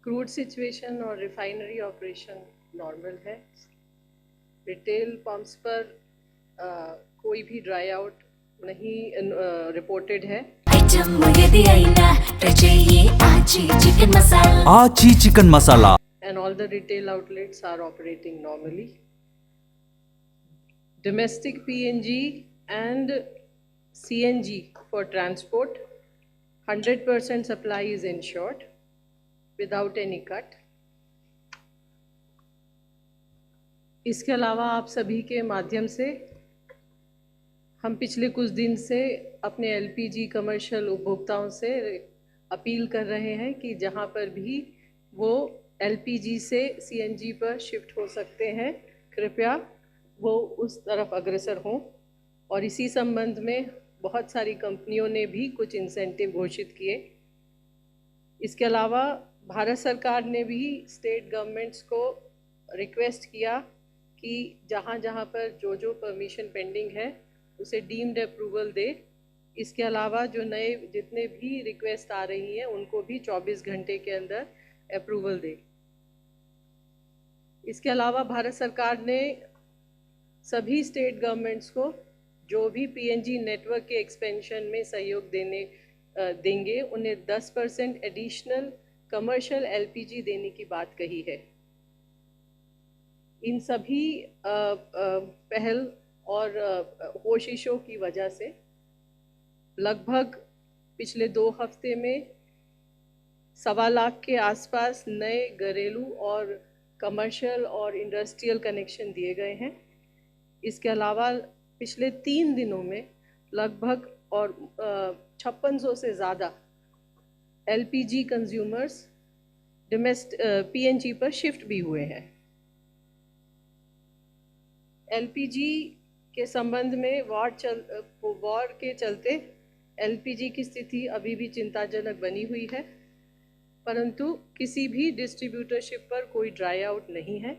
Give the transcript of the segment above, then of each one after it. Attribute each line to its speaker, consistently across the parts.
Speaker 1: Crude situation और refinery operation normal है। Retail pumps पर कोई भी ड्राई आउट नहीं रिपोर्टेड है।
Speaker 2: Aachi chicken masala
Speaker 1: And all the retail outlets are operating normally. Domestic PNG and CNG for transport, 100% supply is ensured without any cut. इसके अलावा आप सभी के माध्यम से हम पिछले कुछ दिन से अपने LPG कमर्शियल उपभोक्ताओं से अपील कर रहे हैं कि जहां पर भी वो LPG से CNG पर शिफ्ट हो सकते हैं, कृपया वो उस तरफ अग्रसर हों। और इसी संबंध में बहुत सारी कंपनियों ने भी कुछ इंसेंटिव घोषित किए। इसके अलावा भारत सरकार ने भी स्टेट गवर्नमेंट्स को रिक्वेस्ट किया कि जहाँ जहाँ पर जो परमिशन पेंडिंग है उसे डीम्ड अप्रूवल दे। इसके अलावा जो नए जितने भी रिक्वेस्ट आ रही हैं उनको भी 24 घंटे के अंदर अप्रूवल दे। इसके अलावा भारत सरकार ने सभी स्टेट गवर्नमेंट्स को जो भी PNG नेटवर्क के एक्सपेंशन में सहयोग देंगे उन्हें 10% एडिशनल कमर्शियल LPG देने की बात कही है। इन सभी पहल और कोशिशों की वजह से लगभग पिछले 2 हफ्ते में 1.25 लाख के आसपास नए घरेलू और कमर्शियल और इंडस्ट्रियल कनेक्शन दिए गए हैं। इसके अलावा पिछले 3 दिनों में लगभग और 5600 से ज़्यादा LPG कंज्यूमर्स PNG पर शिफ्ट भी हुए हैं। LPG के संबंध में वॉर के चलते LPG की स्थिति अभी भी चिंताजनक बनी हुई है, परंतु किसी भी डिस्ट्रीब्यूटरशिप पर कोई ड्राई आउट नहीं है।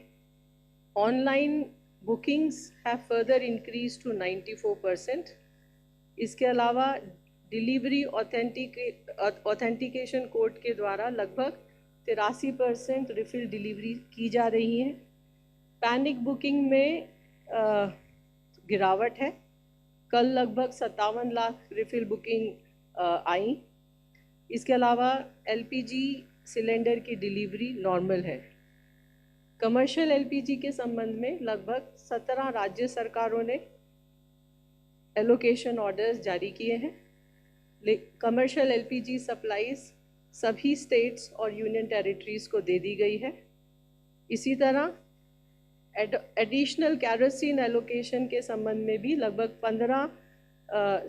Speaker 1: Online bookings have further increase to 94%। इसके अलावा डिलीवरी ऑथेंटिकेशन कोड के द्वारा लगभग 83% रिफिल डिलीवरी की जा रही है। पैनिक बुकिंग में गिरावट है। कल लगभग 57 लाख रिफिल बुकिंग आई। इसके अलावा LPG सिलेंडर की डिलीवरी नॉर्मल है। कमर्शियल LPG के संबंध में लगभग 17 राज्य सरकारों ने एलोकेशन ऑर्डर्स जारी किए हैं। कमर्शियल LPG सप्लाईज सभी स्टेट्स और यूनियन टेरिटरीज को दे दी गई है। इसी तरह एडिशनल कैरोसिन एलोकेशन के संबंध में भी लगभग 15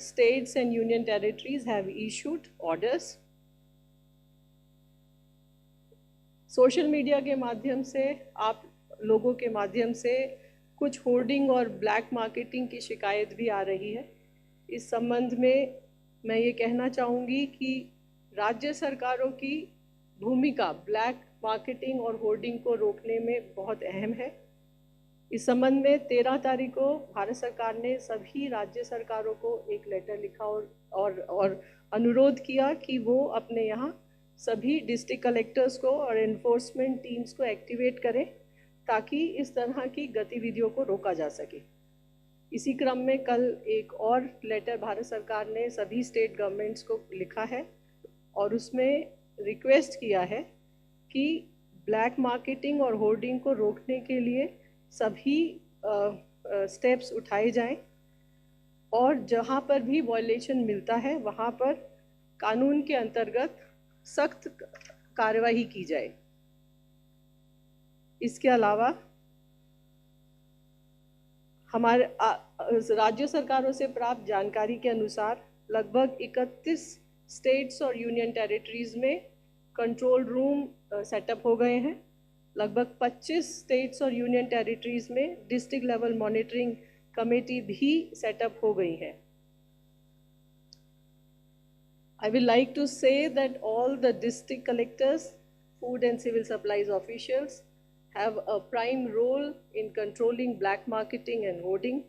Speaker 1: states and union territories have issued orders. Social media के माध्यम से आप लोगों के माध्यम से कुछ होर्डिंग और ब्लैक मार्केटिंग की शिकायत भी आ रही है। इस संबंध में मैं ये कहना चाहूँगी कि राज्य सरकारों की भूमिका ब्लैक मार्केटिंग और होर्डिंग को रोकने में बहुत अहम है। इस संबंध में 13 तारीख को भारत सरकार ने सभी राज्य सरकारों को एक लेटर लिखा और अनुरोध किया कि वो अपने यहाँ सभी डिस्ट्रिक्ट कलेक्टर्स को और एनफोर्समेंट टीम्स को एक्टिवेट करें ताकि इस तरह की गतिविधियों को रोका जा सके। इसी क्रम में कल एक और लेटर भारत सरकार ने सभी स्टेट गवर्नमेंट्स को लिखा है और उसमें रिक्वेस्ट किया है कि ब्लैक मार्केटिंग और होर्डिंग को रोकने के लिए सभी स्टेप्स उठाए जाएं और जहां पर भी वायलेशन मिलता है वहां पर कानून के अंतर्गत सख्त कार्रवाई की जाए। इसके अलावा हमारे राज्य सरकारों से प्राप्त जानकारी के अनुसार लगभग 31 स्टेट्स और यूनियन टेरिटरीज में कंट्रोल रूम सेटअप हो गए हैं। लगभग 25 स्टेट्स और यूनियन टेरिटरीज में डिस्ट्रिक्ट लेवल मॉनिटरिंग कमेटी भी सेटअप हो गई है। I will like to say that all the district collectors, food and civil supplies officials have a prime role in controlling black marketing and hoarding.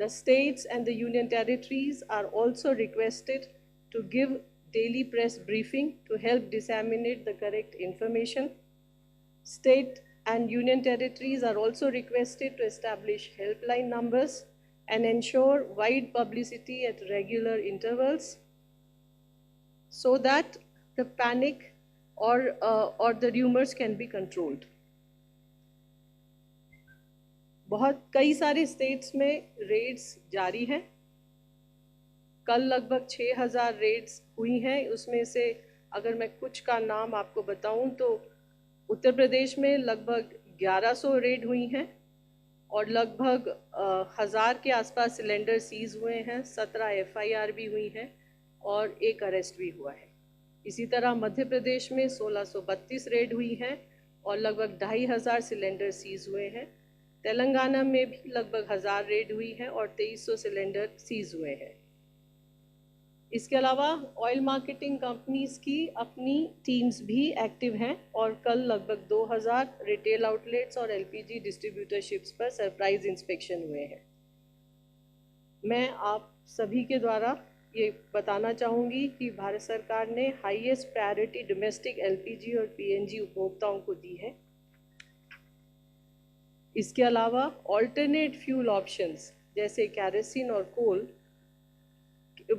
Speaker 1: The states and the union territories are also requested to give daily press briefing to help disseminate the correct information. State and union territories are also requested to establish helpline numbers and ensure wide publicity at regular intervals so that the panic or the rumors can be controlled. बहुत कई सारे states में Reds जारी हैं. कल लगभग 6000 Reds हुई हैं. उसमें से अगर मैं कुछ का नाम आपको बताऊं तो उत्तर प्रदेश में लगभग 1100 रेड हुई हैं और लगभग 1000 के आसपास सिलेंडर सीज हुए हैं. 17 FIR भी हुई हैं और 1 अरेस्ट भी हुआ है. इसी तरह मध्य प्रदेश में 1632 रेड हुई हैं और लगभग 2500 सिलेंडर सीज हुए हैं. तेलंगाना में भी लगभग 1000 रेड हुई है और 2300 सिलेंडर सीज हुए हैं. इसके अलावा ऑयल मार्केटिंग कंपनीज की अपनी टीम्स भी एक्टिव हैं और कल लगभग 2000 रिटेल आउटलेट्स और LPG डिस्ट्रीब्यूटरशिप्स पर सरप्राइज इंस्पेक्शन हुए हैं. मैं आप सभी के द्वारा ये बताना चाहूँगी कि भारत सरकार ने हाईएस्ट प्रायोरिटी डोमेस्टिक LPG और PNG उपभोक्ताओं को दी है. इसके अलावा ऑल्टरनेट फ्यूल ऑप्शंस जैसे कैरोसिन और कोल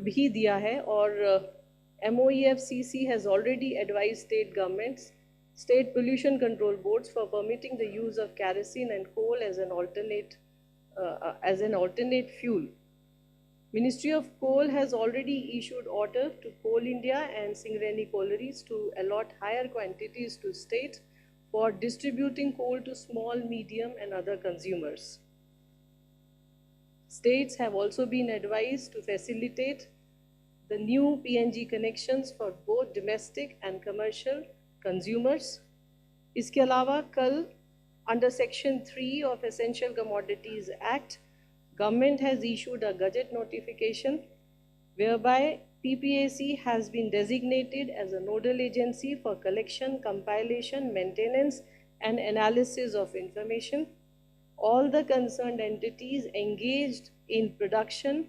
Speaker 1: भी दिया है और MOEFCC has already advised state governments, state pollution control boards for permitting the use of kerosene and coal as an alternate fuel. Ministry of Coal has already issued order to Coal India and Singareni Collieries to allot higher quantities to states for distributing coal to small, medium and other consumers. States have also been advised to facilitate the new PNG connections for both domestic and commercial consumers. इसके अलावा कल under Section 3 of Essential Commodities Act, Government has issued a Gazette notification whereby PPAC has been designated as a nodal agency for collection, compilation, maintenance and analysis of information. All the concerned entities engaged in production,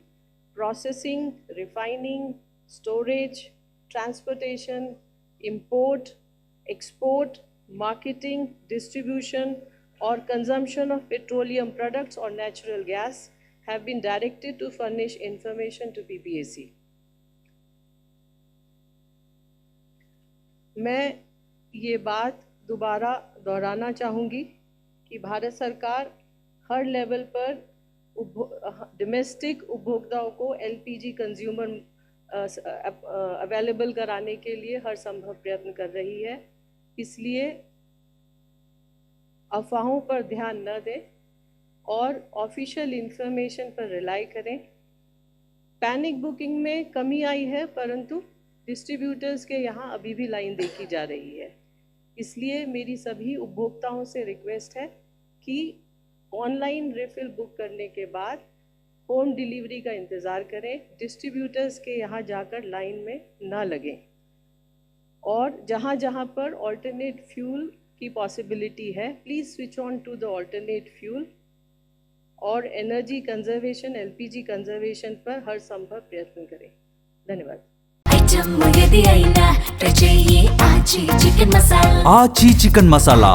Speaker 1: processing, refining, storage, transportation, import, export, marketing, distribution or consumption of petroleum products or natural gas have been directed to furnish information to PPAC. मैं ये बात दोबारा दोहराना चाहूँगी कि भारत सरकार हर level पर domestic उपभोक्ताओं को LPG कंज्यूमर अवेलेबल कराने के लिए हर संभव प्रयत्न कर रही है. इसलिए अफवाहों पर ध्यान न दें और ऑफिशियल इंफॉर्मेशन पर रिलाई करें. पैनिक बुकिंग में कमी आई है परंतु डिस्ट्रीब्यूटर्स के यहाँ अभी भी लाइन देखी जा रही है. इसलिए मेरी सभी उपभोक्ताओं से रिक्वेस्ट है कि ऑनलाइन रिफिल बुक करने के बाद होम डिलीवरी का इंतज़ार करें. डिस्ट्रीब्यूटर्स के यहाँ जाकर लाइन में ना लगें और जहाँ जहाँ पर ऑल्टरनेट फ्यूल की पॉसिबिलिटी है please switch on to the alternate fuel और एनर्जी कंजर्वेशन LPG कंजर्वेशन पर हर संभव प्रयत्न करें. धन्यवाद.
Speaker 2: आजी चिकन मसाला